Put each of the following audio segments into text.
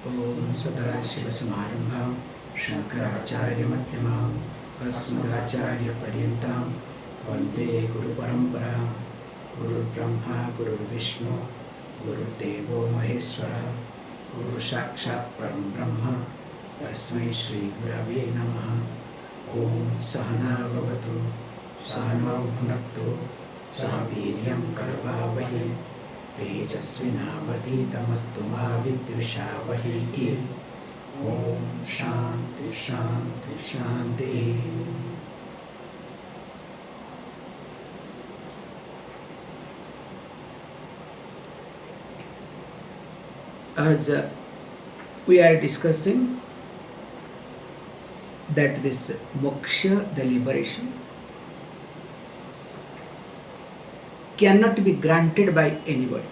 Om Sadashivasamārambhām Shankarācārya-madhyamām Asmadācārya-paryantam Vande Guru Parampara Guru Brahma Guru Vishnu Guru Devo Maheswara Guru Sakshat Param Brahma Tasmai Shri Gurave Namaha Om Sahana Bhavatu Sahano Bhunaktu Sahaviryam Karavavahi Tejasvinavadhitamastu ma vidvishavahi. Om Shanti Shanti Shanti. As we are discussing that this moksha, the liberation, cannot be granted by anybody.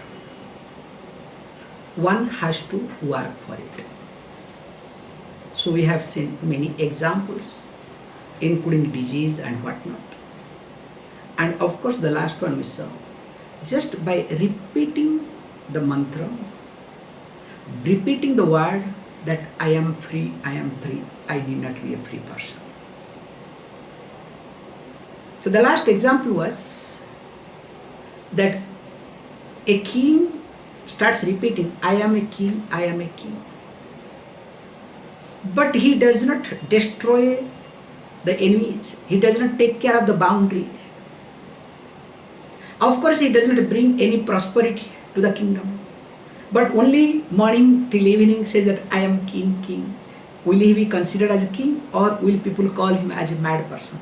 One has to work for it. So we have seen many examples, including disease and whatnot. And of course the last one we saw, just by repeating the mantra, repeating the word that I am free, I need not be a free person. So the last example was that a king starts repeating, I am a king, I am a king. But he does not destroy the enemies. He does not take care of the boundaries. Of course, he does not bring any prosperity to the kingdom. But only morning till evening says that I am king, king. Will he be considered as a king, or will people call him as a mad person?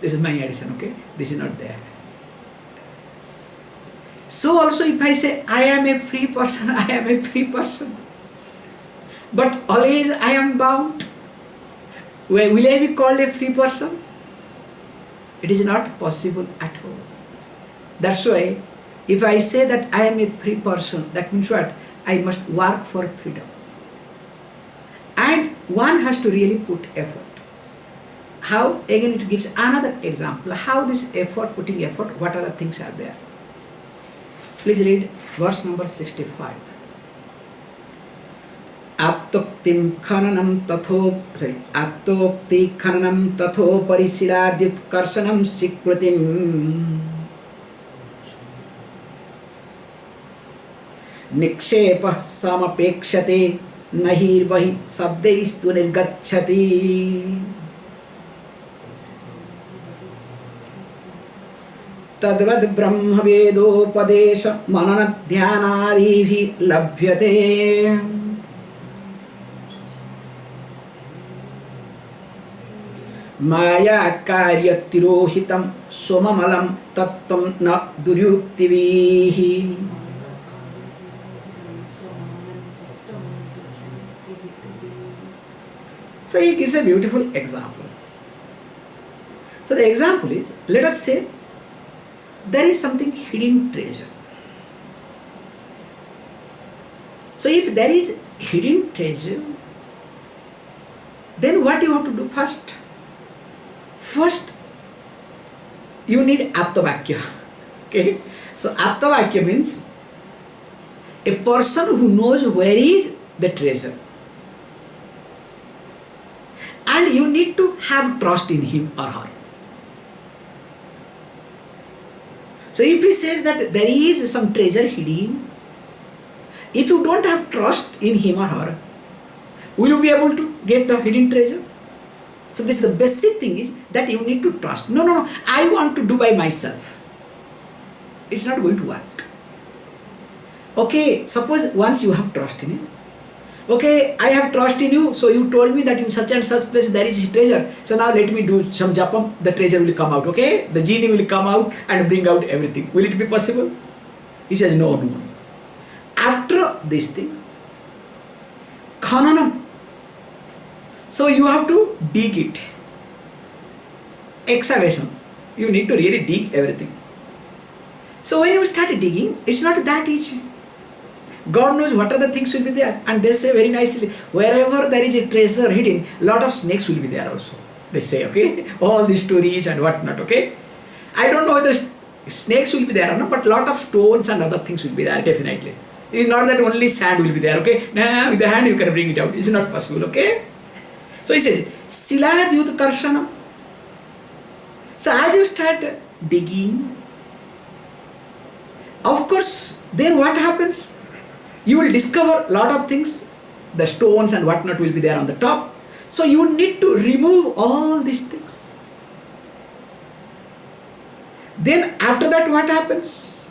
This is my addition, okay? This is not there. So also if I say, I am a free person, I am a free person, but always I am bound, will I be called a free person? It is not possible at all. That's why if I say that I am a free person, that means what? I must work for freedom. And one has to really put effort. How? Again it gives another example. How this effort, putting effort, what other things are there? Please read verse number 65. Aptokti khananam tatho parisiladyut karsanam sikrutim nikshepa samapekshate nahir vahi sabdaistu nirgacchati तद्वद् ब्रह्मवेदोपदेश मननध्यानादिभिः लभ्यते माया कार्यतिरोहितं सोममलं तत्त्वं न दुर्युक्तिभिः. So he gives a beautiful example. So the example is, let us say there is something hidden treasure. So if there is hidden treasure, then what you have to do first? First, you need aptavakya. Okay? So aptavakya means a person who knows where is the treasure. And you need to have trust in him or her. So if he says that there is some treasure hidden, if you don't have trust in him or her, will you be able to get the hidden treasure? So this is the basic thing, is that you need to trust. No, I want to do by myself. It's not going to work. Okay, suppose once you have trust in him. Okay, I have trust in you, so you told me that in such and such place there is treasure. So now let me do some japam, the treasure will come out, okay? The genie will come out and bring out everything. Will it be possible? He says, no. After this thing, khananam. So you have to dig it. Excavation. You need to really dig everything. So when you start digging, it's not that easy. God knows what other things will be there. And they say very nicely, wherever there is a treasure hidden, lot of snakes will be there also. They say, okay, all these stories and whatnot, okay. I don't know whether snakes will be there or not, but lot of stones and other things will be there definitely. It's not that only sand will be there, okay? Nah, with the hand you can bring it out. It's not possible, okay? So he says, Siladyut Karshanam. So as you start digging, of course, then what happens? You will discover a lot of things. The stones and whatnot will be there on the top. So you need to remove all these things. Then after that what happens?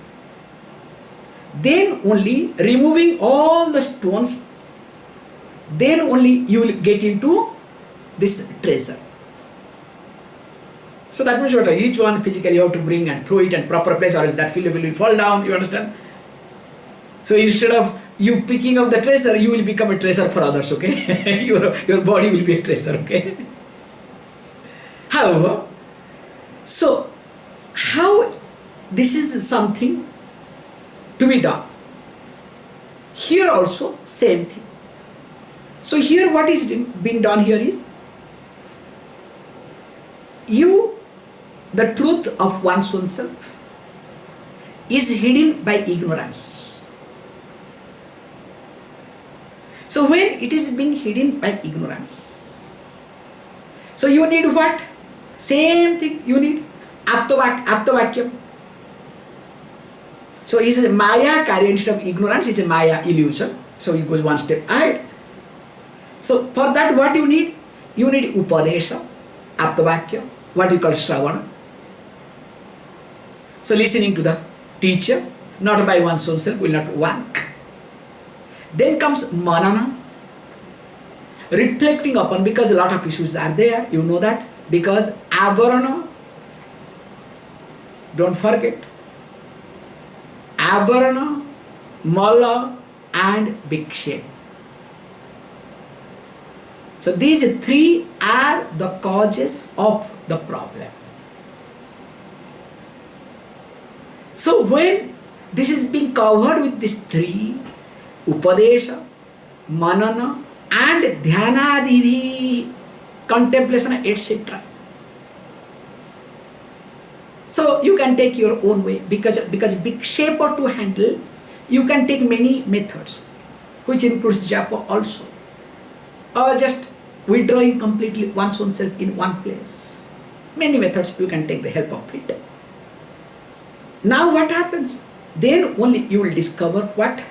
Then only removing all the stones, then only you will get into this treasure. So that means what? Each one physically you have to bring and throw it in proper place, or else that filling will fall down, you understand? So instead of you picking up the treasure, you will become a treasure for others, okay? your body will be a treasure, okay? However, so how this is something to be done. Here also same thing. So here what is being done here is, the truth of one's own self is hidden by ignorance. So when it is being hidden by ignorance, so you need what? Same thing you need. Aptavakyam. So is a Maya carrier instead of ignorance, it's a Maya illusion. So it goes one step ahead. So for that what you need? You need Upadesha, Aptavakyam, what you call Shravana. So listening to the teacher, not by one's own self, will not work. Then comes Manana, reflecting upon, because a lot of issues are there, you know that, because Avarana, don't forget, Avarana, Mala and Bhikshe. So these three are the causes of the problem. So when this is being covered with these three, Upadesha, Manana and Dhyanadivi, contemplation, etc. So you can take your own way, because big shaper to handle, you can take many methods, which includes japa also, or just withdrawing completely one's own self in one place. Many methods you can take the help of it. Now what happens? Then only you will discover what?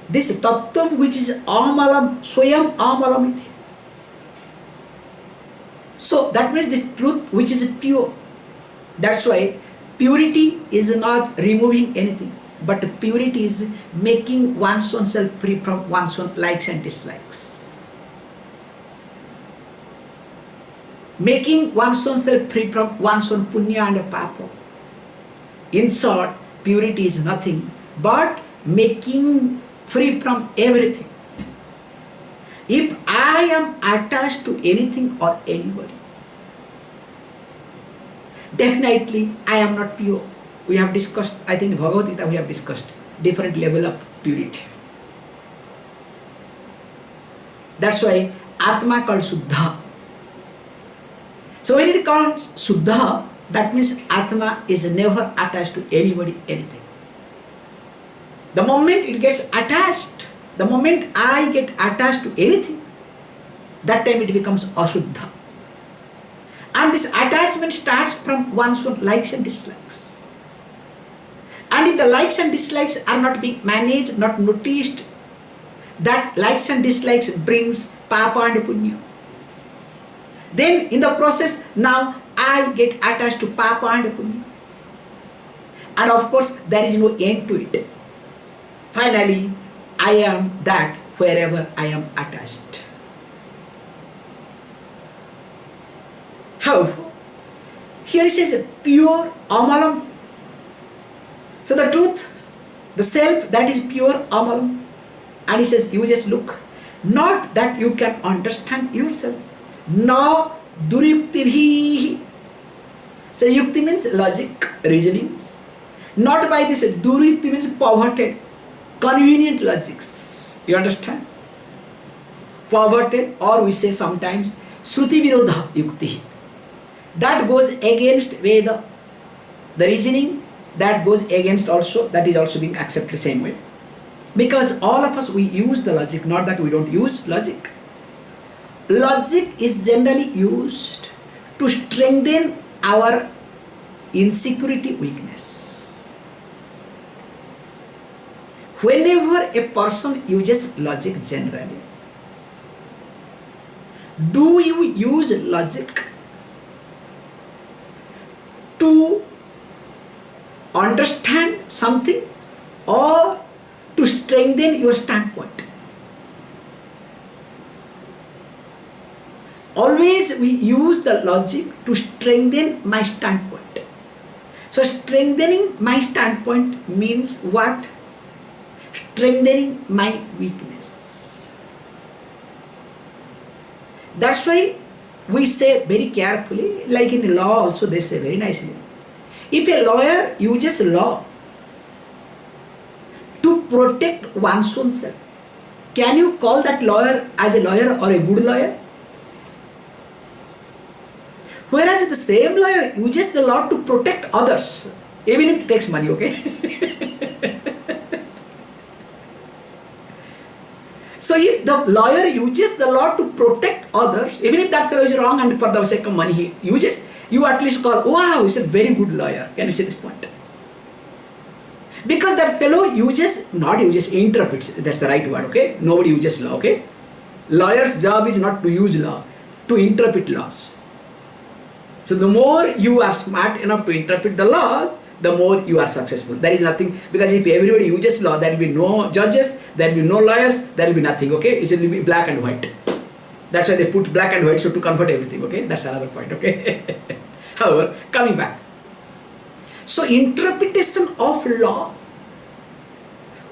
This tattvam which is amalam, swayam amalam iti. So that means this truth which is pure. That's why purity is not removing anything, but purity is making one's own self free from one's own likes and dislikes. Making one's own self free from one's own punya and papa. In short, purity is nothing but making free from everything. If I am attached to anything or anybody, definitely I am not pure. We have discussed, I think in Bhagavad Gita we have discussed different level of purity. That's why Atma called Suddha. So when it calls Suddha, that means Atma is never attached to anybody, anything. The moment it gets attached, the moment I get attached to anything, that time it becomes Asuddha. And this attachment starts from one's own likes and dislikes. And if the likes and dislikes are not being managed, not noticed, that likes and dislikes brings papa and punya. Then in the process, now I get attached to papa and punya. And of course, there is no end to it. Finally, I am that wherever I am attached. However, here it says pure amalam. So the truth, the self that is pure amalam. And he says, you just look. Not that you can understand yourself. No duryuktihi. So yukti means logic, reasonings. Not by this, duryukti means perverted, convenient logics. You understand? Perverted, or we say sometimes Shruti Virodha Yukti. That goes against Veda. The reasoning that goes against also, that is also being accepted the same way. Because all of us, we use the logic, not that we don't use logic. Logic is generally used to strengthen our insecurity, weakness. Whenever a person uses logic generally, do you use logic to understand something or to strengthen your standpoint? Always we use the logic to strengthen my standpoint. So strengthening my standpoint means what? Strengthening my weakness. That's why we say very carefully, like in law also they say very nicely, if a lawyer uses law to protect one's own self, can you call that lawyer as a lawyer or a good lawyer? Whereas the same lawyer uses the law to protect others, even if it takes money, okay? So if the lawyer uses the law to protect others, even if that fellow is wrong and for the sake of money he uses, you at least call, wow, he's a very good lawyer. Can you see this point? Because that fellow interprets, that's the right word, okay? Nobody uses law, okay? Lawyer's job is not to use law, to interpret laws. So the more you are smart enough to interpret the laws, the more you are successful. There is nothing, because if everybody uses law, there will be no judges, there will be no lawyers, there will be nothing, okay? It will be black and white. That's why they put black and white, so to convert everything, okay? That's another point, okay? However, coming back. So interpretation of law,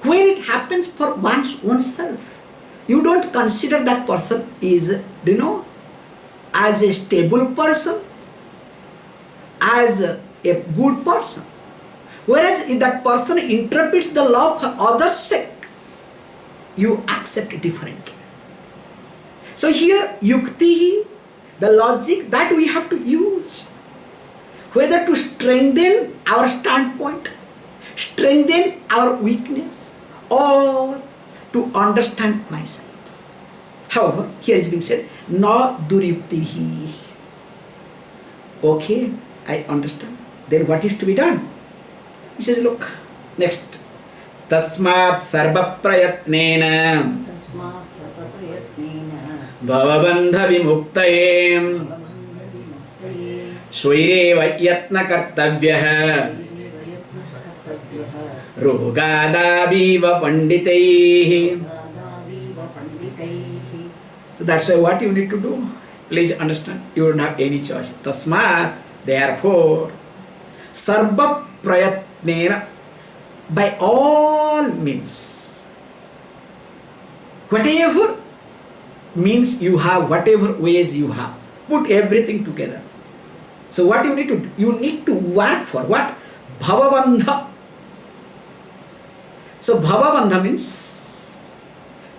when it happens for one's own self, you don't consider that person is, as a stable person, as a good person. Whereas if that person interprets the law for others' sake, you accept it differently. So here, yukti, the logic that we have to use, whether to strengthen our standpoint, strengthen our weakness, or to understand myself. However, here is being said, na duryuktihi. Okay, I understand. Then what is to be done? He says, look, next. Tasmat sarva prayatnena bhavabandha vimuktaye swaireva yatna kartavyah rogadaviva panditaihi. So that's why what you need to do. Please understand, you don't have any choice. Tasmat, therefore, sarva prayatnena, by all means, whatever means you have, whatever ways you have, put everything together. So what you need to do? You need to work for what? Bhavabandha. So bhavabandha means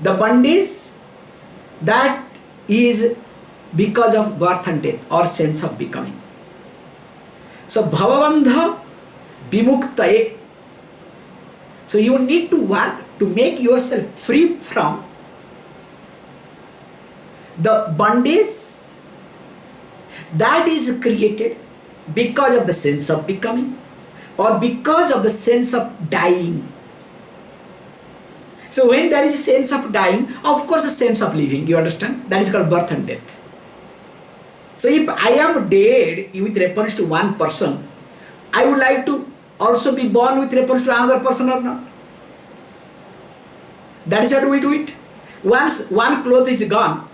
the bondage that is because of birth and death or sense of becoming. So bhavabandha vimuktaye. So you need to work to make yourself free from the bondage that is created because of the sense of becoming or because of the sense of dying. So when there is a sense of dying, of course a sense of living, you understand? That is called birth and death. So if I am dead with reference to one person, I would like to also be born with reference to another person or not? That is how we do it. Once one cloth is gone,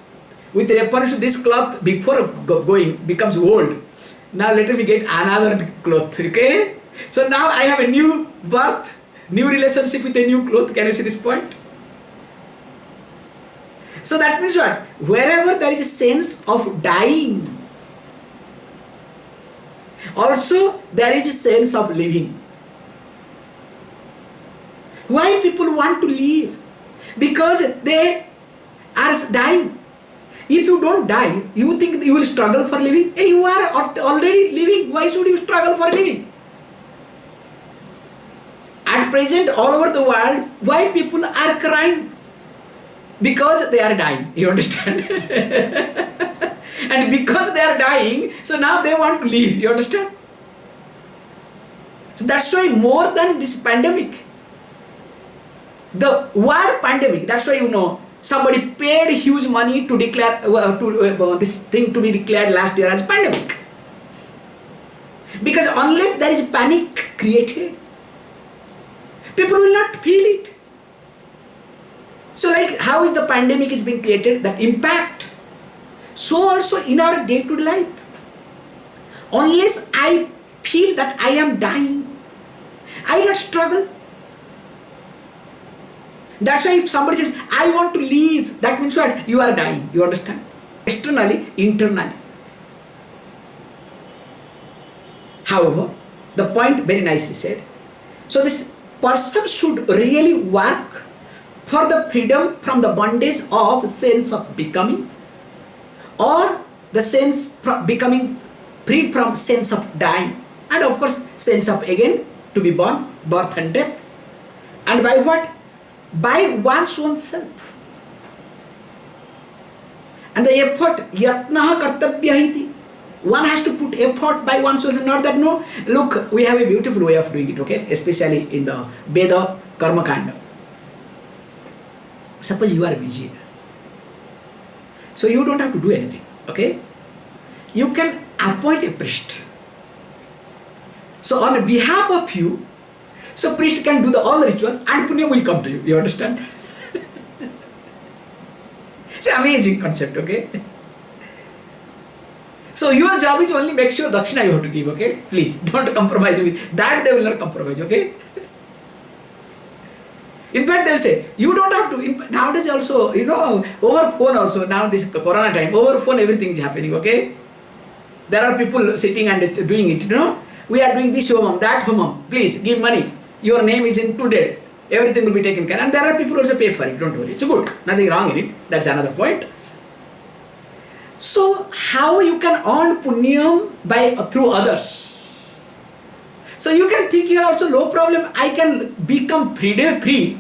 with reference to this cloth before going becomes old. Now let me get another cloth, okay? So now I have a new birth, new relationship with a new cloth. Can you see this point? So that means what? Wherever there is a sense of dying, also there is a sense of living. Why people want to live? Because they are dying. If you don't die, you think you will struggle for living? Hey, you are already living. Why should you struggle for living? At present, all over the world, why people are crying? Because they are dying. You understand? And because they are dying, so now they want to leave. You understand? So that's why more than this pandemic, the word pandemic, that's why somebody paid huge money to declare this thing to be declared last year as pandemic. Because unless there is panic created, people will not feel it. So like how is the pandemic is being created, that impact. So also in our day-to-day life, unless I feel that I am dying, I will not struggle. That's why if somebody says, I want to leave, that means what? You are dying. You understand? Externally, internally. However, the point very nicely said. So this person should really work for the freedom from the bondage of sense of becoming, or the sense becoming freed from sense of dying, and of course sense of again to be born, birth and death. And by what? By one's own self. And the effort, yatnaha kartabhya iti. One has to put effort by one's own self. Not that no, look, we have a beautiful way of doing it, okay? Especially in the Veda Karma Kanda. Suppose you are busy. So you don't have to do anything, okay? You can appoint a priest. So on behalf of you, so priest can do all the rituals and punya will come to you. You understand? It's an amazing concept, okay? So your job is only make sure dakshina you have to give, okay? Please don't compromise with that. They will not compromise, okay? In fact, they'll say, you don't have to. Nowadays also, over phone also, now this corona time, over phone everything is happening, okay? There are people sitting and doing it, We are doing this homam, that homam. Please give money. Your name is included. Everything will be taken care of. And there are people also pay for it, don't worry. It's good. Nothing wrong in it. That's another point. So, how you can earn punyam through others? So you can think here also, no problem, I can become free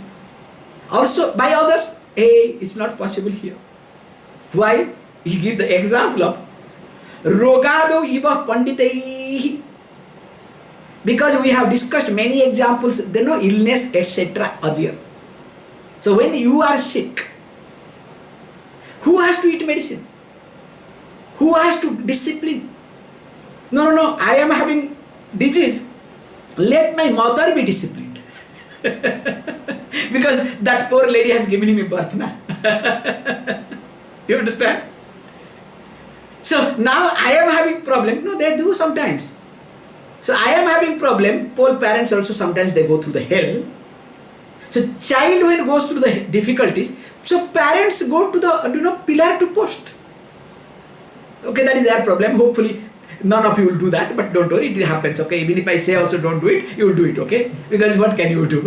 also by others. Hey, it's not possible here. Why? He gives the example of Rogado iva panditaihi. Because we have discussed many examples, there no illness, etc. earlier. So when you are sick, who has to eat medicine? Who has to discipline? No, I am having disease. Let my mother be disciplined. Because that poor lady has given me birth now. You understand? So now I am having problem. No, they do sometimes. So I am having problem. Poor parents also sometimes they go through the hell. So child when goes through the difficulties, so parents go to the pillar to post. Okay, that is their problem. Hopefully none of you will do that, but don't worry, it happens, okay? Even if I say also don't do it, you will do it, okay? Because what can you do?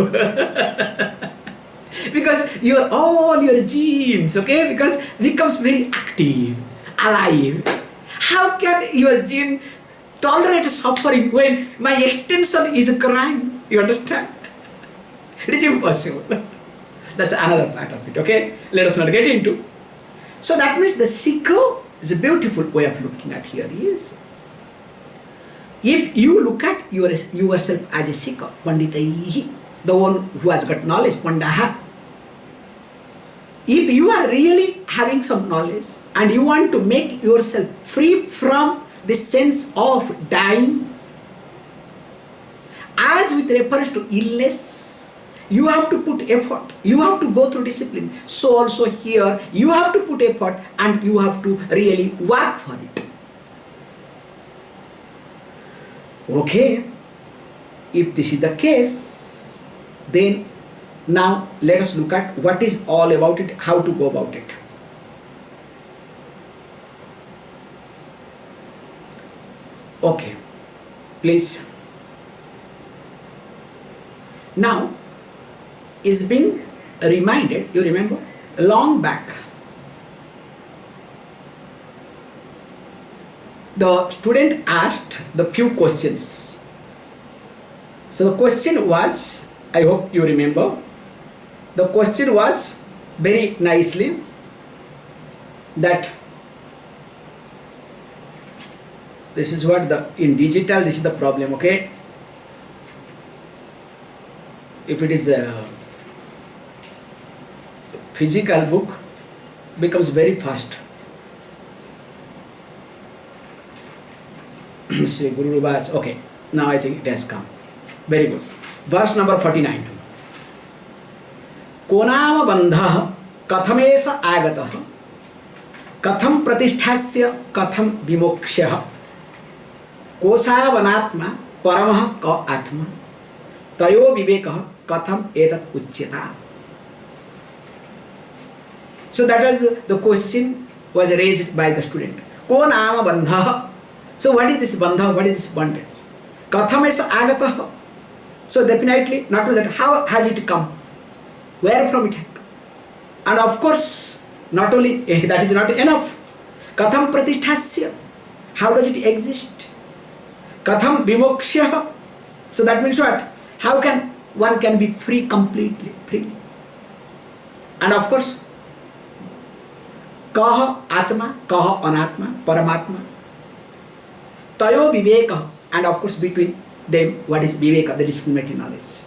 Because all your genes, okay? Because becomes very active, alive. How can your gene tolerate suffering when my extension is crying? You understand? It is impossible. That's another part of it, okay? Let us not get into. So that means the seeker is a beautiful way of looking at here is, if you look at yourself as a seeker, panditaihi, the one who has got knowledge, pandaha, if you are really having some knowledge and you want to make yourself free from the sense of dying, as with reference to illness, you have to put effort, you have to go through discipline. So also here, you have to put effort and you have to really work for it. Okay, if this is the case, then now let us look at what is all about it, how to go about it. Okay, please. Now, is being reminded, you remember, long back, the student asked the few questions. So the question was, I hope you remember. The question was very nicely that this is what in digital, this is the problem, okay? If it is a physical book, becomes very fast. Sri Guru Rubaj, okay, now I think it has come. Very good. Verse number 49. Konam bandha kathamesa agatah katham pratisthasya katham vimokshah kosavanatma paramah ka atma tayo vivekah katham etat uchyata. So that was the question was raised by the student. Ko nama bandha. So what is this bandha? What is this bondage? Katham is agatah. So definitely not only that, how has it come? Where from it has come? And of course, not only that is not enough. Katham pratisthasya. How does it exist? Katham vimokshya. So that means what? How can one can be free completely, free? And of course, kaha atma, kaha anatma, paramatma. Tayo viveka, and of course between them, what is viveka, the discriminating knowledge.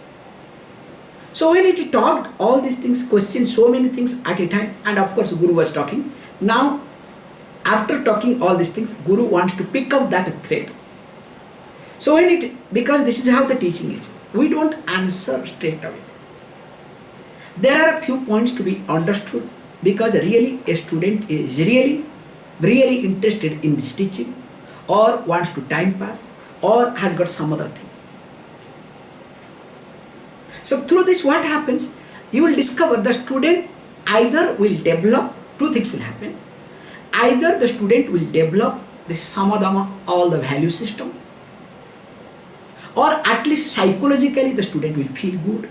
So when it talked all these things, questioned so many things at a time, and of course Guru was talking. Now, after talking all these things, Guru wants to pick up that thread. So when because this is how the teaching is, we don't answer straight away. There are a few points to be understood, because really a student is really interested in this teaching, or wants to time pass, or has got some other thing. So through this what happens, you will discover the student either will develop, two things will happen. Either the student will develop this samadama, all the value system, or at least psychologically the student will feel good,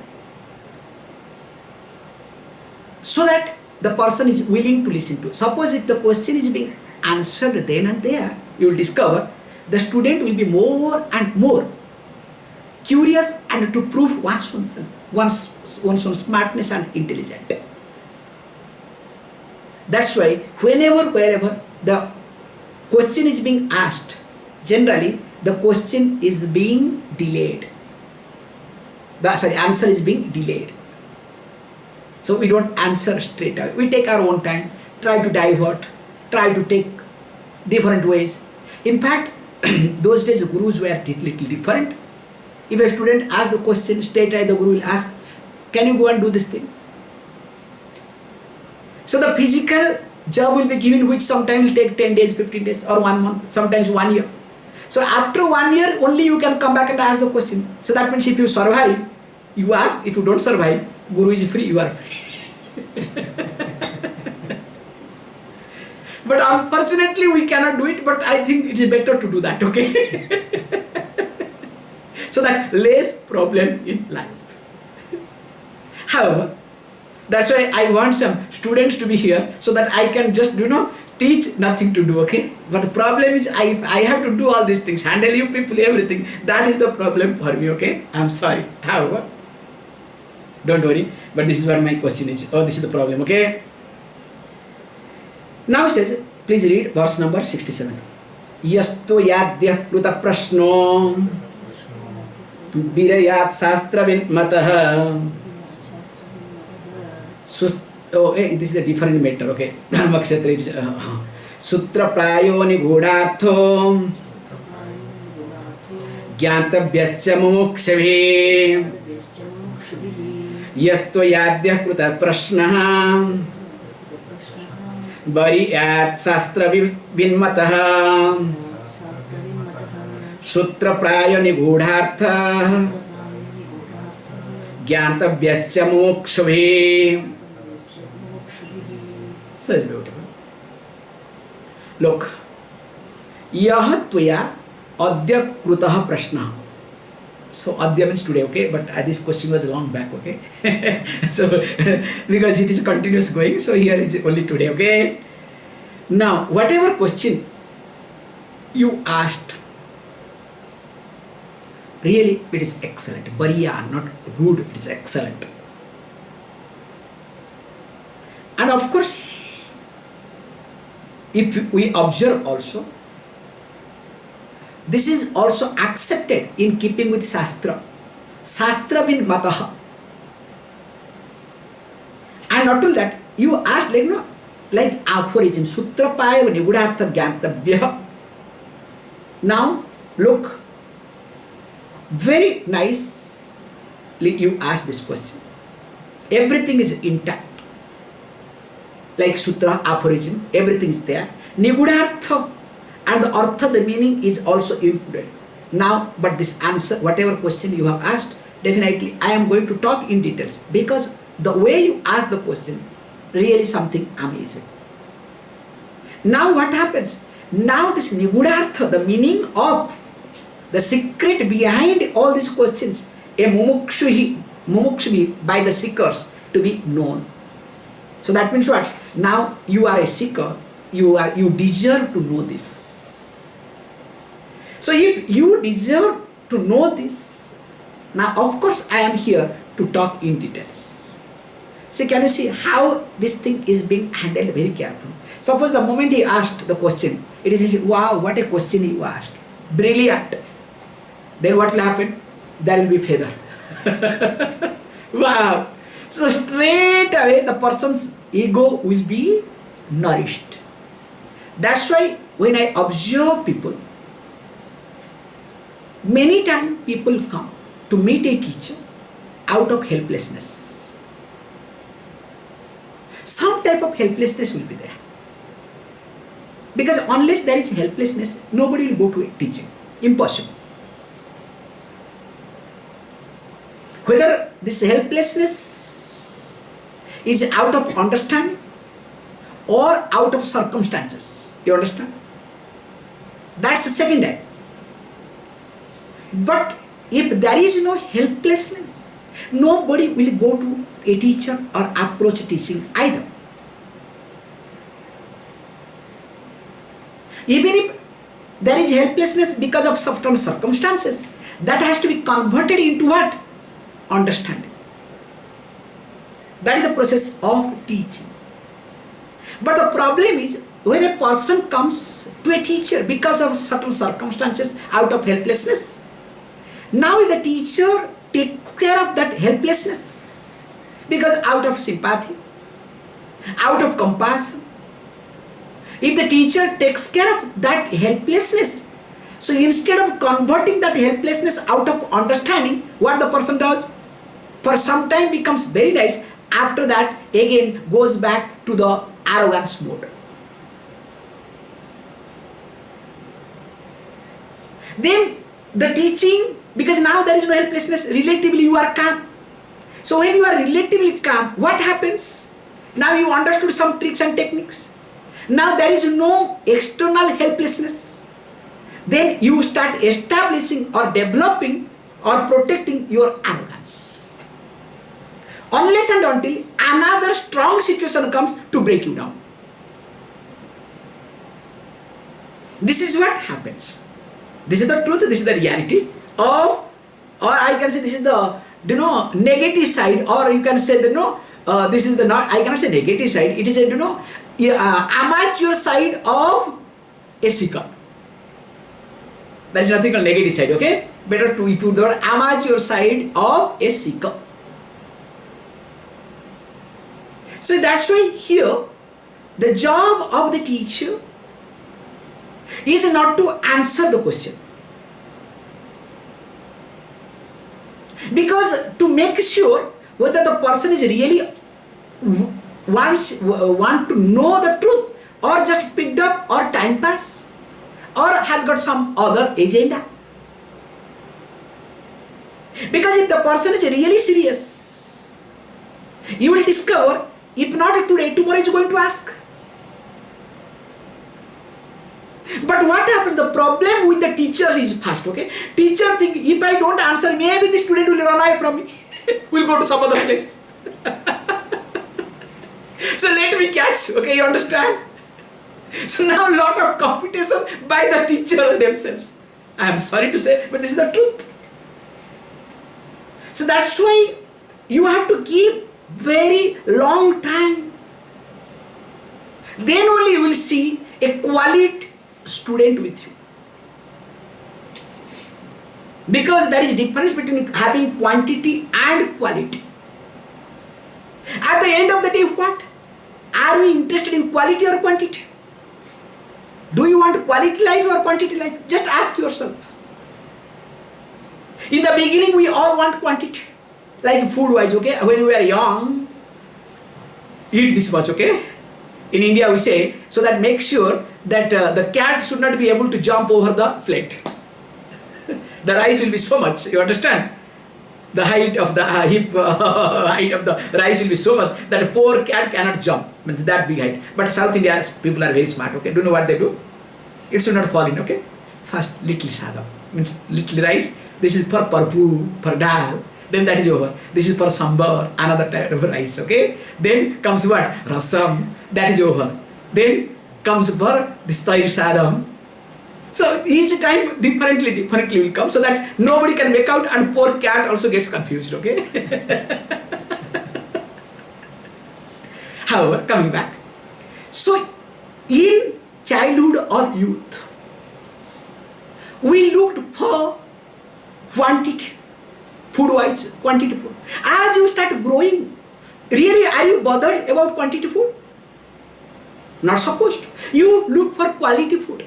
so that the person is willing to listen to. Suppose if the question is being answered then and there, you will discover the student will be more and more curious and to prove one's own smartness and intelligence. That's why wherever the question is being asked, generally the question is being delayed. The answer is being delayed. So we don't answer straight away. We take our own time, try to divert, try to take different ways. In fact, those days the gurus were little different. If a student asks the question, straight away the guru will ask, can you go and do this thing? So the physical job will be given, which sometimes will take 10 days, 15 days, or 1 month, sometimes 1 year. So after 1 year, only you can come back and ask the question. So that means if you survive, you ask. If you don't survive, Guru is free, you are free. But unfortunately, we cannot do it, but I think it is better to do that, okay? So that less problem in life. However, that's why I want some students to be here, so that I can just, teach nothing to do, okay? But the problem is I have to do all these things, handle you people, everything. That is the problem for me, okay? I'm sorry. However, don't worry, but this is what my question is. Oh, this is the problem, okay? Now it says, please read verse number 67. Yasto yadyah kruta prashno virayat sastra vinmatah. Oh, this is a different matter, okay? Dharmakshetra is sutra prayo nigudhartho jnatavyascha mumukshave yasto yadyah kruta prashnah variyat sastra vinmatah sutra prayo nigudhartha jnatavyascha mumukshave. So it's beautiful. Look, yah tvaya adya krutah prashna. So adya means today, okay? But this question was long back, okay? So because it is continuous going, so here is only today, okay? Now, whatever question you asked, Really, it is excellent. Bariya, not good, it is excellent. And of course, if we observe also, this is also accepted in keeping with Shastra. Shastra bin mataha. And not only that, you asked like aphorism, sutra paya nigudartha gyantabhya. Now, look, very nicely you ask this question. Everything is intact. Like sutra, aphorism, everything is there. Nigudartha, and the artha, the meaning is also included. Now, but this answer, whatever question you have asked, definitely I am going to talk in details, because the way you ask the question, really something amazing. Now what happens? Now this nigudartha, the meaning of the secret behind all these questions, a mumukshu by the seekers to be known. So that means what? Now you are a seeker, you deserve to know this. So if you deserve to know this, now of course I am here to talk in details. So can you see how this thing is being handled very carefully? Suppose the moment he asked the question, it is, wow, what a question you asked. Brilliant. Then what will happen? There will be feather. Wow. So straight away the person's ego will be nourished. That's why when I observe people, many times people come to meet a teacher out of helplessness. Some type of helplessness will be there. Because unless there is helplessness, nobody will go to a teaching. Impossible. Whether this helplessness is out of understanding or out of circumstances. You understand? That's the second type. But if there is no helplessness, nobody will go to a teacher or approach teaching either. Even if there is helplessness because of certain circumstances, that has to be converted into what? Understanding. That is the process of teaching. But the problem is, when a person comes to a teacher because of certain circumstances out of helplessness, now the teacher takes care of that helplessness, because out of sympathy, out of compassion, if the teacher takes care of that helplessness, so instead of converting that helplessness out of understanding, what the person does? For some time becomes very nice, after that again goes back to the arrogance mode. Then the teaching, because now there is no helplessness, relatively you are calm. So when you are relatively calm, what happens? Now you understood some tricks and techniques. Now there is no external helplessness. Then you start establishing or developing or protecting your arrogance. Unless and until another strong situation comes to break you down. This is what happens. This is the truth, this is the reality of, or I can say this is the negative side, or you can say this is the not, I cannot say negative side, it is a amateur side of a seeker. There is nothing called negative side, okay? Better to put the word amateur side of a seeker. So that's why here, the job of the teacher is not to answer the question. Because to make sure whether the person is really want to know the truth, or just picked up, or time pass, or has got some other agenda. Because if the person is really serious, you will discover, if not today, tomorrow is going to ask. But what happens? The problem with the teachers is fast, okay? Teacher think, if I don't answer, maybe the student will run away from me. Will go to some other place. So let me catch, okay, you understand? So now a lot of competition by the teacher themselves. I am sorry to say, but this is the truth. So that's why you have to keep very long time. Then only you will see a quality student with you. Because there is difference between having quantity and quality. At the end of the day, what? Are we interested in quality or quantity? Do you want quality life or quantity life? Just ask yourself. In the beginning, we all want quantity. Like food-wise, okay? When we are young, eat this much, okay? In India, we say, so that make sure that the cat should not be able to jump over the plate. The rice will be so much, you understand? The height of the height of the rice will be so much that a poor cat cannot jump. Means that big height. But South India people are very smart, okay? Do you know what they do? It should not fall in, okay? First, little sadam. Means little rice. This is for parpu, for dal. Then that is over. This is for sambar, another type of rice, okay? Then comes what? Rasam. That is over. Then comes for this tair sadam. So each time differently will come, so that nobody can make out and poor cat also gets confused, okay? However, coming back. So in childhood or youth, we looked for quantity, food-wise, quantity food. As you start growing, really are you bothered about quantity food? Not supposed to. You look for quality food.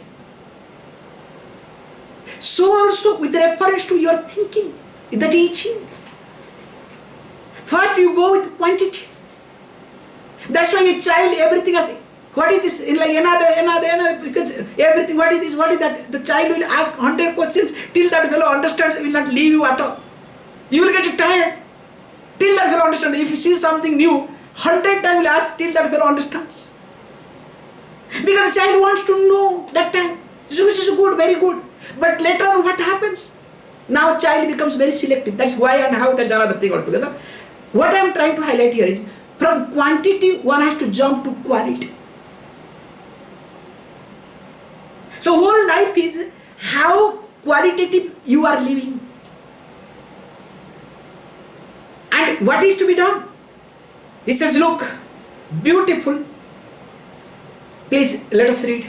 So also with reference to your thinking, the teaching. First you go with quantity. That's why a child, everything has, what is this? In like another, because everything, what is this, what is that? The child will ask 100 questions till that fellow understands, will not leave you at all. You will get tired till that fellow understands. If you see something new, 100 times will ask till that fellow understands. Because the child wants to know that time, which is good, very good. But later on what happens? Now child becomes very selective. That's why and how, that's another thing altogether. What I am trying to highlight here is, from quantity one has to jump to quality. So whole life is how qualitative you are living. And what is to be done? He says, look, beautiful. Please let us read.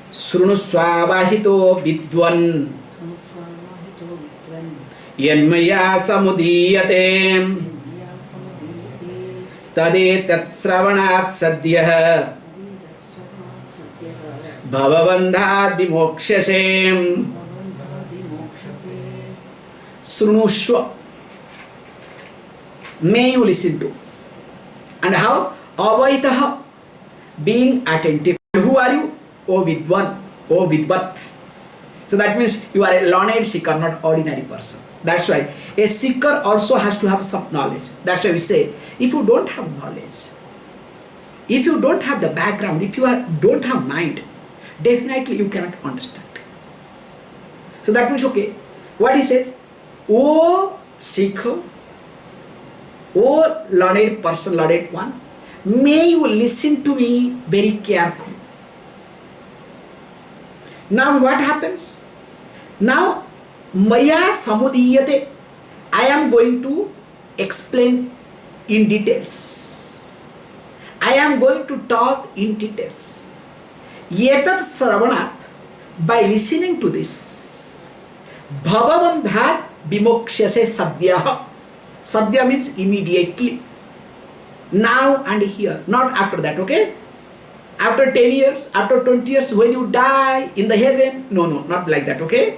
Srunuswavahito vidwan yanmaya samudiyate tadetat sravanat sadyah bhavavandhat vimokshase. Srunuswa, may you listen to. And how? Avaitaha, being attentive. Who are you? O Vidwan, O Vidvat. So that means you are a learned seeker, not ordinary person. That's why a seeker also has to have some knowledge. That's why we say, if you don't have knowledge, if you don't have the background, if you don't have mind, definitely you cannot understand. So that means, okay, what he says, O seeker, O learned person, learned one, may you listen to me very carefully. Now what happens? Now maya samudiyate, I am going to explain in details. I am going to talk in details. Yetat sravanat, by listening to this, bhavavandhat vimokshase sadyah. Sadhya means immediately. Now and here, not after that, okay? After 10 years, after 20 years, when you die in the heaven, no, not like that, okay?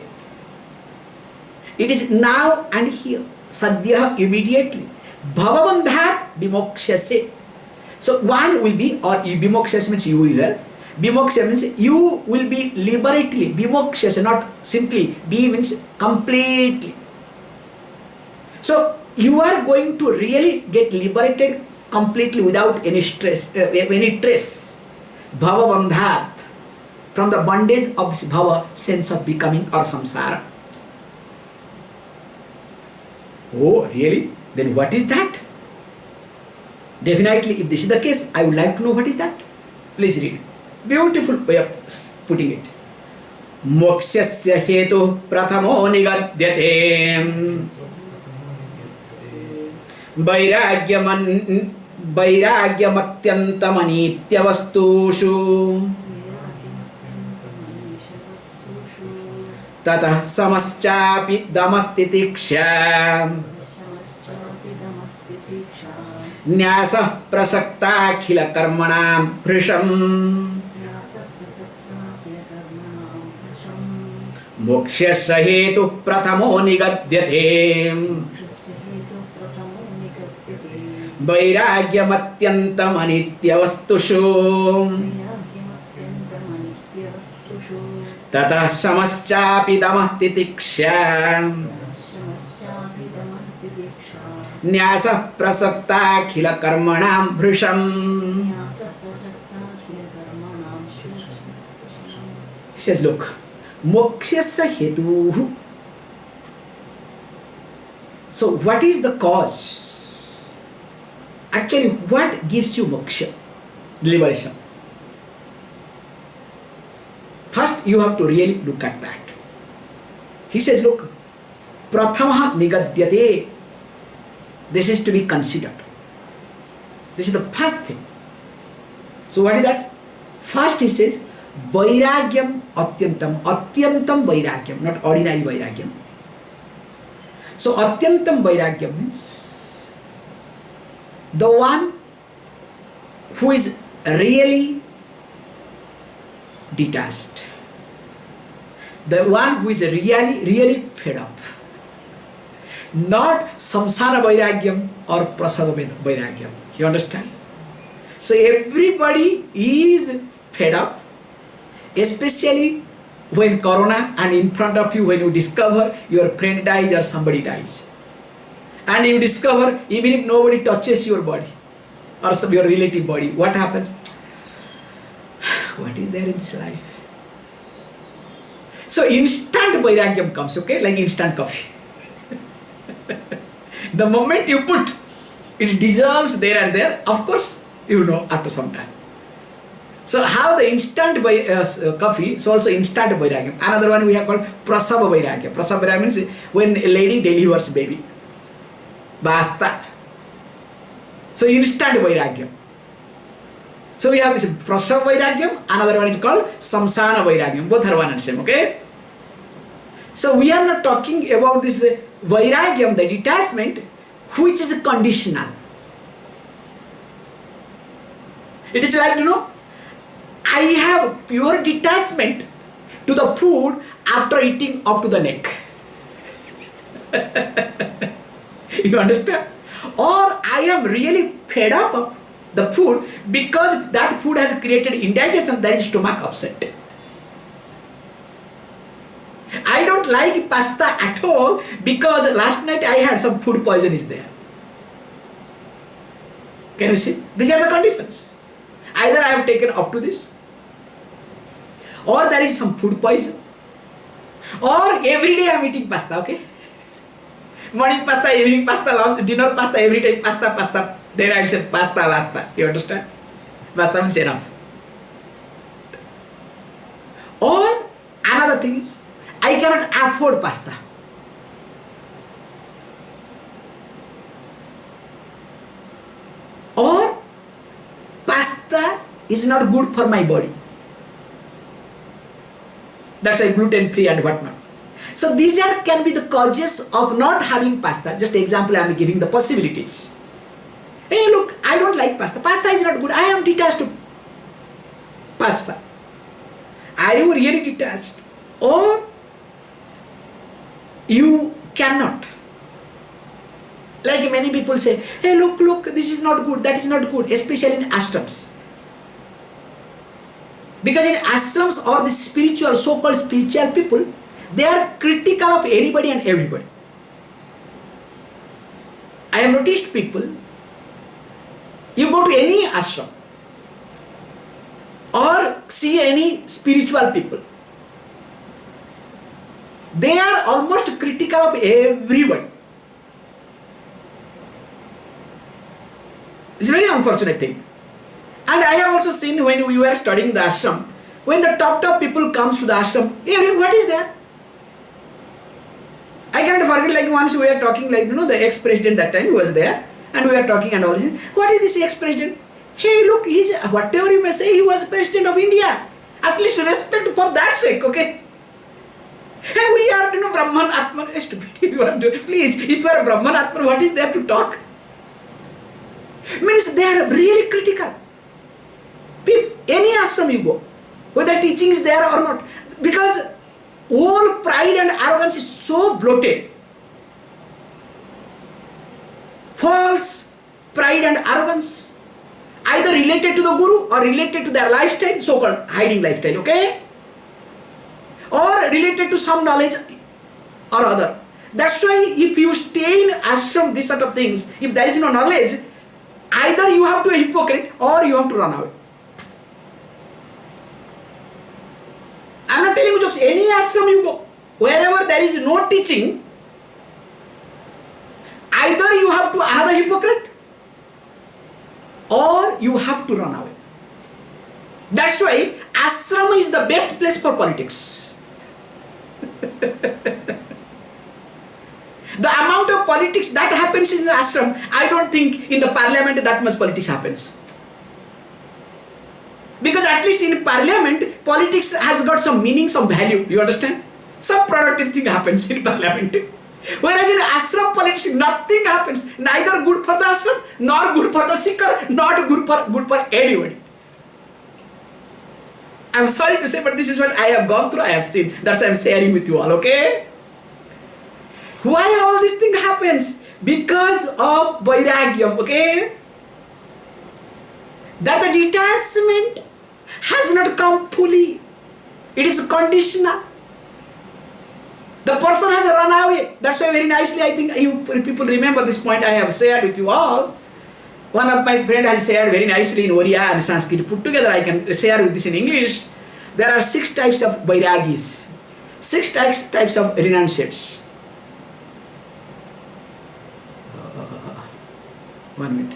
It is now and here. Sadhya, immediately. Bhavavandhat vimokshase. So one will be, or vimokshase means you here. Vimokshase means you will be liberately. Vimokshase, not simply. V means completely. So you are going to really get liberated completely without any stress, any trace. Bhavavandhat, from the bondage of this bhava, sense of becoming or samsara. Oh, really? Then what is that? Definitely, if this is the case, I would like to know what is that. Please read. Beautiful way of putting it. Mokshasya hetu prathamo nigadyate. वैराग्यमन् वैराग्यमत्यन्तमनीत्यवस्तुषु ततः समश्चापि दमतितिक्षा न्यासः प्रसक्ताखिलकर्मणां भृशम् मोक्षस्य हेतुः प्रथमो निगद्यते वैराग्यमत्यन्तमनित्यवस्तुषु ततः समश्चापि दमः तितिक्षा न्यासः प्रसक्ताखिलकर्मणां भृशम्. He says, look, mokshasya hetuh. So what is the cause? Actually, what gives you moksha, liberation? First, you have to really look at that. He says, look, prathamaha nigadyate. This is to be considered. This is the first thing. So what is that? First he says, vairagyam atyantam. Atyantam vairagyam, not ordinary vairagyam. So atyantam vairagyam means the one who is really detached. The one who is really fed up. Not samsara vairagyam or prasada vairagyam. You understand? So everybody is fed up, especially when corona and in front of you, when you discover your friend dies or somebody dies. And you discover even if nobody touches your body or your relative body, what happens? What is there in this life? So instant vairagyam comes, okay, like instant coffee. The moment you put, it dissolves there and there, of course, you know, after some time. So how the instant coffee is also instant vairagyam. Another one we have called prasava vairagyam. Prasava vairagyam means when a lady delivers baby. Basta. So instant vairagyam. So we have this prasava vairagyam, another one is called samsana vairagyam. Both are one and same, okay? So we are not talking about this vairagyam, the detachment, which is conditional. It is like, you know, I have pure detachment to the food after eating up to the neck. You understand? Or I am really fed up of the food because that food has created indigestion, that is stomach upset. I don't like pasta at all because last night I had some food poison is there. Can you see? These are the conditions. Either I have taken up to this, or there is some food poison, or every day I am eating pasta, okay? Morning pasta, evening pasta, lunch, dinner pasta, every time pasta, pasta. Then I will say pasta, pasta. You understand? Pasta means enough. Or another thing is, I cannot afford pasta. Or pasta is not good for my body. That's why gluten free and whatnot. So these can be the causes of not having pasta. Just example I am giving the possibilities. Hey look, I don't like pasta. Pasta is not good. I am detached to pasta. Are you really detached? Or you cannot. Like many people say, hey look, this is not good, that is not good, especially in ashrams. Because in ashrams or the spiritual, so-called spiritual people, they are critical of anybody and everybody. I have noticed people, you go to any ashram or see any spiritual people, they are almost critical of everybody. It's a very unfortunate thing. And I have also seen when we were studying the ashram, when the top people comes to the ashram, what is there? I cannot forget, like once we were talking, like, you know, the ex-president that time was there, And we are talking and all this. What is this ex-president? Hey, look, he's, whatever you may say, he was president of India. At least respect for that sake, okay? Hey, we are, Brahman, Atman, stupid. You are doing, please, if you are Brahman, Atman, what is there to talk? Means they are really critical. Any ashram you go, whether teaching is there or not, because all pride and arrogance is so bloated. False pride and arrogance, either related to the guru or related to their lifestyle, so-called hiding lifestyle, okay? Or related to some knowledge or other. That's why if you stay in ashram, these sort of things, if there is no knowledge, either you have to be a hypocrite or you have to run away. I'm not telling you jokes. Any ashram you go, wherever there is no teaching, either you have to another hypocrite or you have to run away. That's why ashram is the best place for politics. The amount of politics that happens in ashram, I don't think in the parliament that much politics happens. Because at least in parliament, politics has got some meaning, some value. You understand? Some productive thing happens in parliament. Whereas in ashram politics, nothing happens. Neither good for the ashram, nor good for the seeker, not good for anybody. I'm sorry to say, but this is what I have gone through, I have seen. That's why I'm sharing with you all, okay? Why all this thing happens? Because of vairagyam, okay? That the detachment has not come fully. It is conditional. The person has run away. That's why very nicely, I think you people remember this point I have shared with you all. One of my friends has shared very nicely in Oriya and Sanskrit. Put together, I can share with this in English. There are 6 types of vairagis. 6 types of renunciates. 1 minute.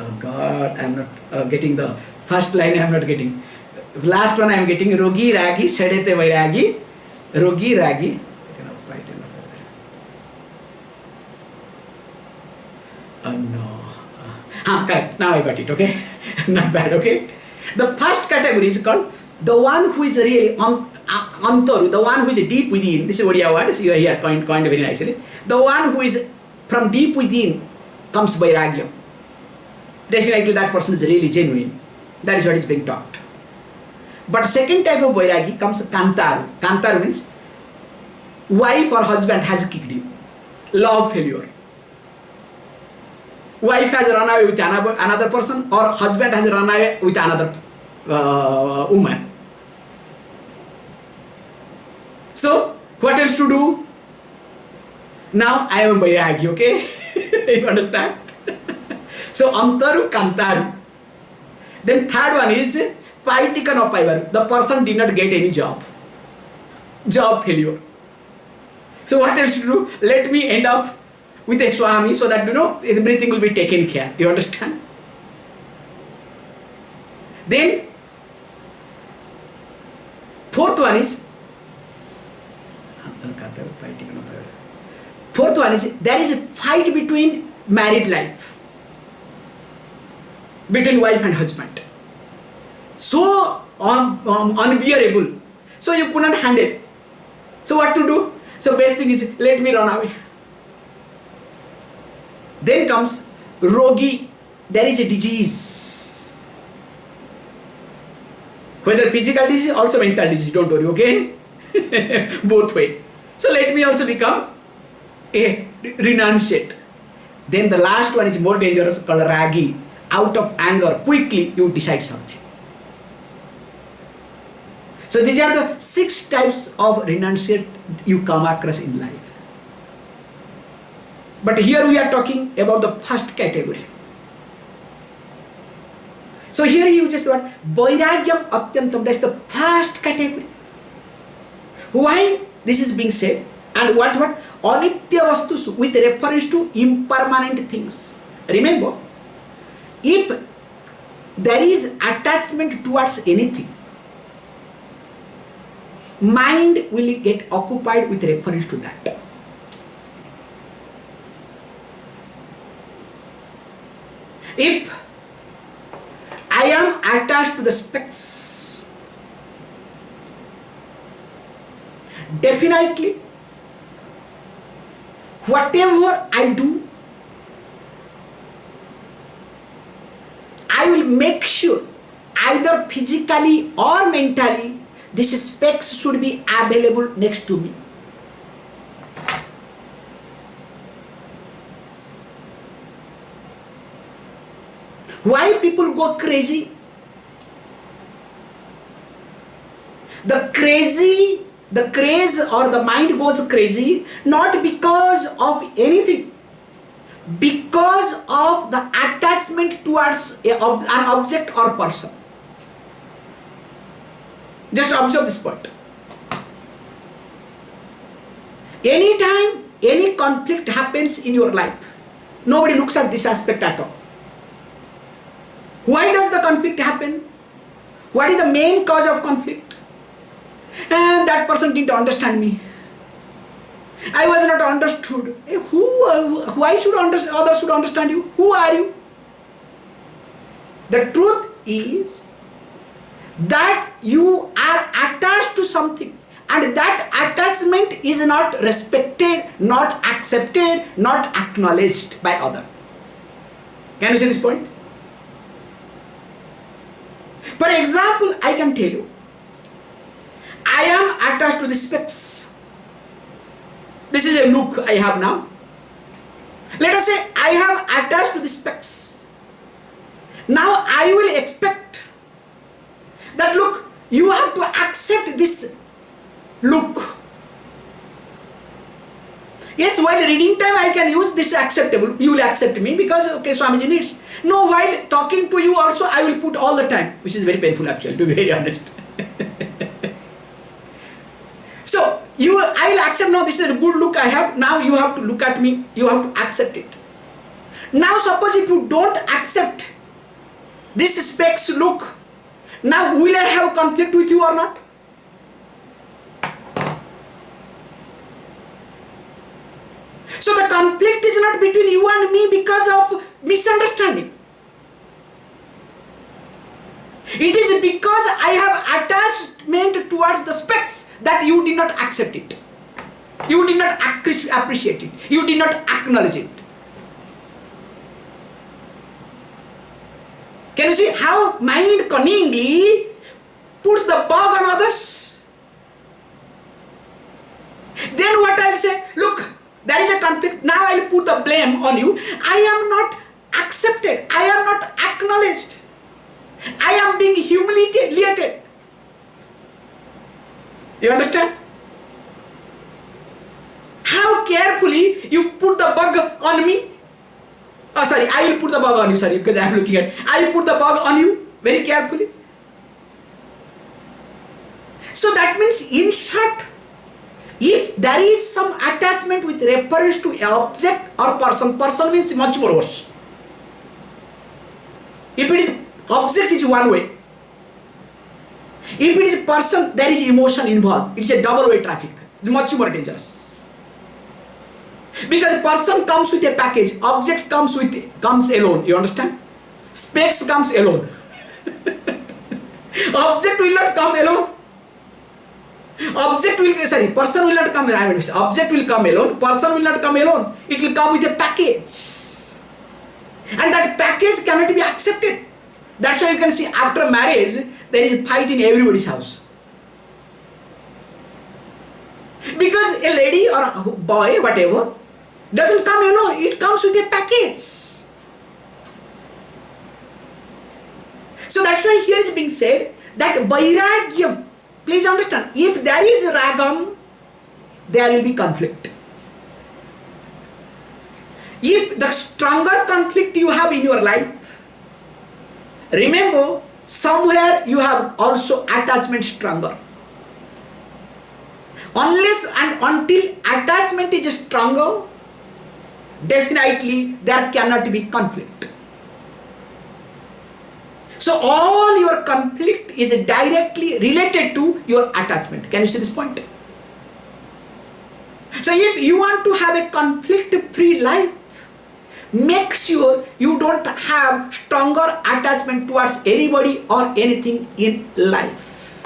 Oh God, I am not getting the first line. I am not getting. Last one I am getting. Rogi ragi sedete vairagi. Rogi ragi. Oh no. Correct. Now I got it. Okay. Not bad. Okay. The first category is called the one who is really antaru, the one who is deep within. This is Oriya word. So you are here coined very nicely. The one who is from deep within comes vairagyam. Definitely that person is really genuine. That is what is being taught. But second type of vairagi comes kantaru. Kantaru means wife or husband has kicked you. Love failure. Wife has run away with another person, or husband has run away with another woman. So, what else to do? Now I am a vairagi, okay? You understand? So, antaru, kantaru. Then third one is paitika no paivaru. The person did not get any job. Job failure. So, what else to do? Let me end up with a Swami so that, everything will be taken care. You understand? Then, fourth one is there is a fight between married life, between wife and husband. So unbearable. So you could not handle. So what to do? So best thing is, let me run away. Then comes rogi. There is a disease. Whether physical disease, also mental disease, don't worry, okay? Both way. So let me also become a renunciate. Then the last one is more dangerous, called ragi. Out of anger, quickly you decide something. So these are the 6 types of renunciate you come across in life. But here we are talking about the first category. So here he uses the word vairagyam atyantam. That's the first category. Why this is being said? And what? Anitya vastus, with reference to impermanent things. Remember, if there is attachment towards anything, mind will get occupied with reference to that. If I am attached to the specs, definitely whatever I do, I will make sure either physically or mentally this specs should be available next to me. Why people go crazy? The craze or the mind goes crazy not because of anything, because of the attachment towards an object or person. Just observe this point. Anytime any conflict happens in your life, nobody looks at this aspect at all. Why does the conflict happen? What is the main cause of conflict? And that person didn't understand me. I was not understood. Why should others should understand you? Who are you? The truth is that you are attached to something, and that attachment is not respected, not accepted, not acknowledged by others. Can you see this point? For example, I can tell you, I am attached to the specs. This is a look I have now. Let us say I have attached to the specs. Now I will expect that, look, you have to accept this look. Yes, while reading time I can use this acceptable. You will accept me because, okay, Swamiji needs. No, while talking to you also I will put all the time, which is very painful actually, to be very honest. So, I will accept, no, this is a good look I have. Now you have to look at me, you have to accept it. Now suppose if you don't accept this specs look, now will I have conflict with you or not? So the conflict is not between you and me because of misunderstanding. It is because I have attachment towards the specs that you did not accept it. You did not appreciate it. You did not acknowledge it. Can you see how mind cunningly puts the bug on others? Then what I will say, look, there is a conflict, now I will put the blame on you. I am not accepted, I am not acknowledged, I am being humiliated. You understand? How carefully you put the bug on me. Oh sorry, I will put the bug on you, sorry, because I am looking at, I will put the bug on you very carefully. So that means, in short, if there is some attachment with reference to an object or person, person means much more worse. If it is object, is one way. If it is person, there is emotion involved. It is a double way traffic. It is much more dangerous. Because person comes with a package, object comes alone. You understand? Specs comes alone. Object will not come alone. Person will not come, object will come alone, person will not come alone. It will come with a package. And that package cannot be accepted. That's why you can see after marriage, there is a fight in everybody's house. Because a lady or a boy, whatever, doesn't come alone, it comes with a package. So that's why here is being said that vairagyam. Please understand, if there is ragam, there will be conflict. If the stronger conflict you have in your life, remember, somewhere you have also attachment stronger. Unless and until attachment is stronger, definitely there cannot be conflict. So all your conflict is directly related to your attachment. Can you see this point? So if you want to have a conflict-free life, make sure you don't have stronger attachment towards anybody or anything in life.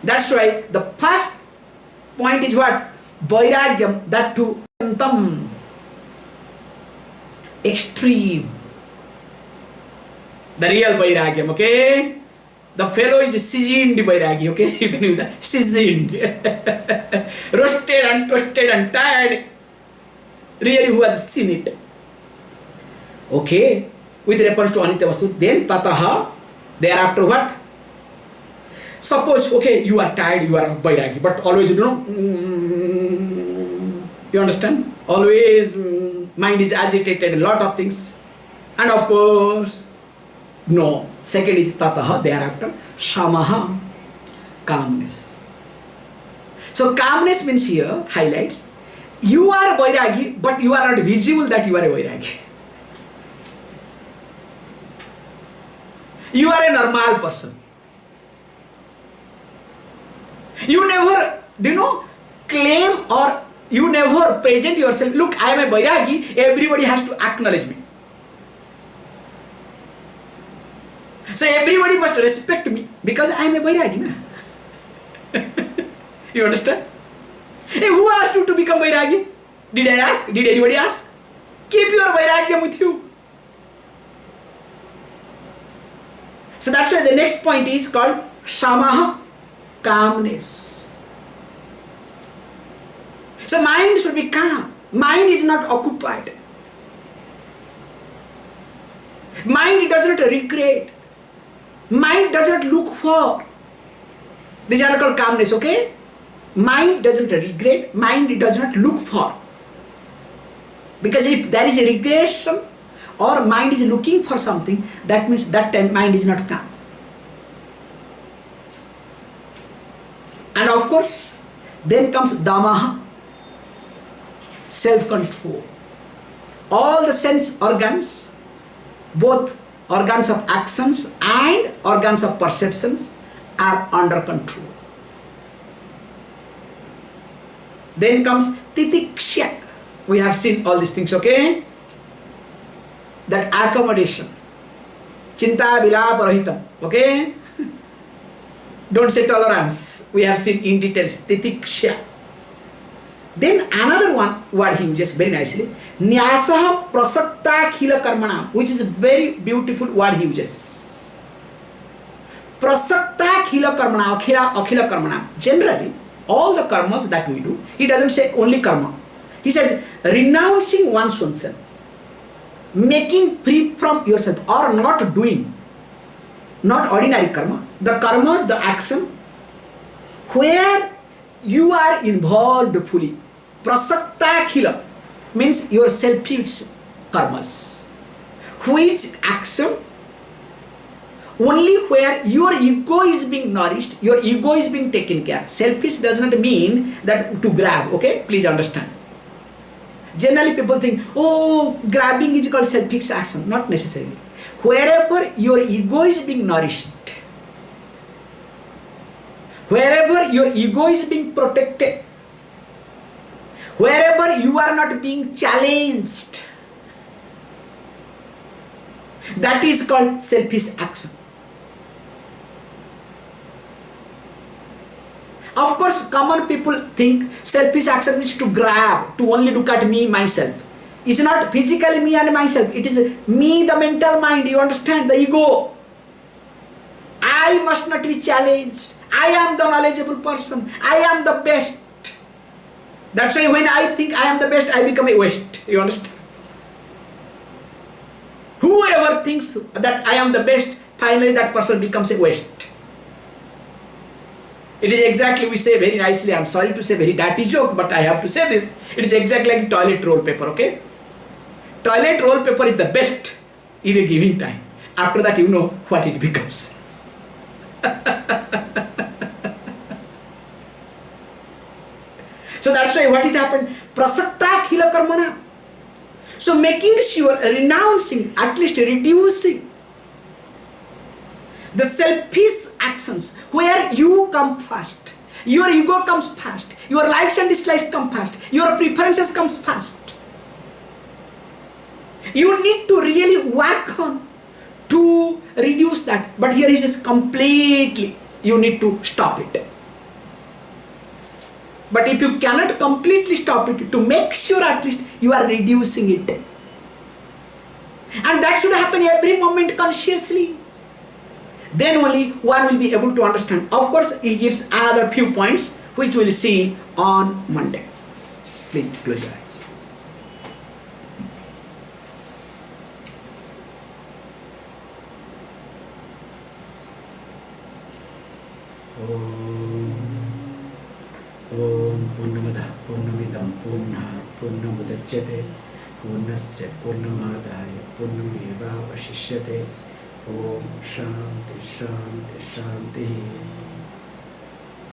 That's why the first point is what? Vairagyam, that too extreme. The real Vairagyam, okay? The fellow is seasoned Vairagi, okay? You can use that. Seasoned. Roasted and toasted and tired. Really, who has seen it? Okay. With reference to Anitya Vastu, then Tataha, thereafter what? Suppose, okay, you are tired, you are a Vairagi, but always, you understand? Always mind is agitated, a lot of things. And of course, no. Second is Tataha, thereafter Shamaha, calmness. So calmness means here, highlights, you are a Vairagi, but you are not visible that you are a Vairagi. You are a normal person. You never, claim or you never present yourself, look, I am a Vairagi, everybody has to acknowledge me. So everybody must respect me because I am a Vairagi. You understand? Hey, who asked you to become Vairagi? Did I ask? Did anybody ask? Keep your Vairagyam with you. So that's why the next point is called Shamaha, calmness. So mind should be calm. Mind is not occupied. Mind does not regret. Mind does not look for. These are called calmness, okay? Mind doesn't regret. Mind does not look for. Because if there is a regression or mind is looking for something, that means that time mind is not calm. And of course, then comes Damaha, self-control. All the sense organs, both organs of actions and organs of perceptions, are under control. Then comes Titiksha. We have seen all these things, okay? That accommodation. Chinta vilapa rahitam, okay? Don't say tolerance. We have seen in details. Titiksha. Then another one word he uses very nicely. Nyasaha prasakta khila karmana, which is a very beautiful word he uses. Prasakta khila karmana, akhila karmana. Generally, all the karmas that we do, he doesn't say only karma. He says renouncing oneself, making free from yourself, or not doing, not ordinary karma. The karmas, the action, where you are involved fully. Prasakta khila means your selfish karmas. Which action? Only where your ego is being nourished, your ego is being taken care. Selfish does not mean that to grab, okay? Please understand. Generally people think, oh, grabbing is called selfish action. Not necessarily. Wherever your ego is being nourished, wherever your ego is being protected, wherever you are not being challenged, that is called selfish action. Of course, common people think selfish action is to grab, to only look at me, myself. It's not physically me and myself. It is me, the mental mind, you understand, the ego. I must not be challenged. I am the knowledgeable person. I am the best. That's why when I think I am the best, I become a waste. You understand? Whoever thinks that I am the best, finally that person becomes a waste. It is exactly, we say very nicely, I am sorry to say very dirty joke, but I have to say this. It is exactly like toilet roll paper, okay? Toilet roll paper is the best in a given time. After that, you know what it becomes. So that's why what is happened? Prasakta khila karmana. So making sure, renouncing, at least reducing the selfish actions where you come first, your ego comes first, your likes and dislikes come first, your preferences comes first. You need to really work on to reduce that. But here it is completely, you need to stop it. But if you cannot completely stop it, to make sure at least you are reducing it. And that should happen every moment consciously. Then only one will be able to understand. Of course, he gives another few points which we'll see on Monday. Please close your eyes. Om Purnamada Purnamidam Purna Purnamudachyate Purnasya Purnamadaya Purnameva Vashishyate. Om Shanti Shanti Shanti.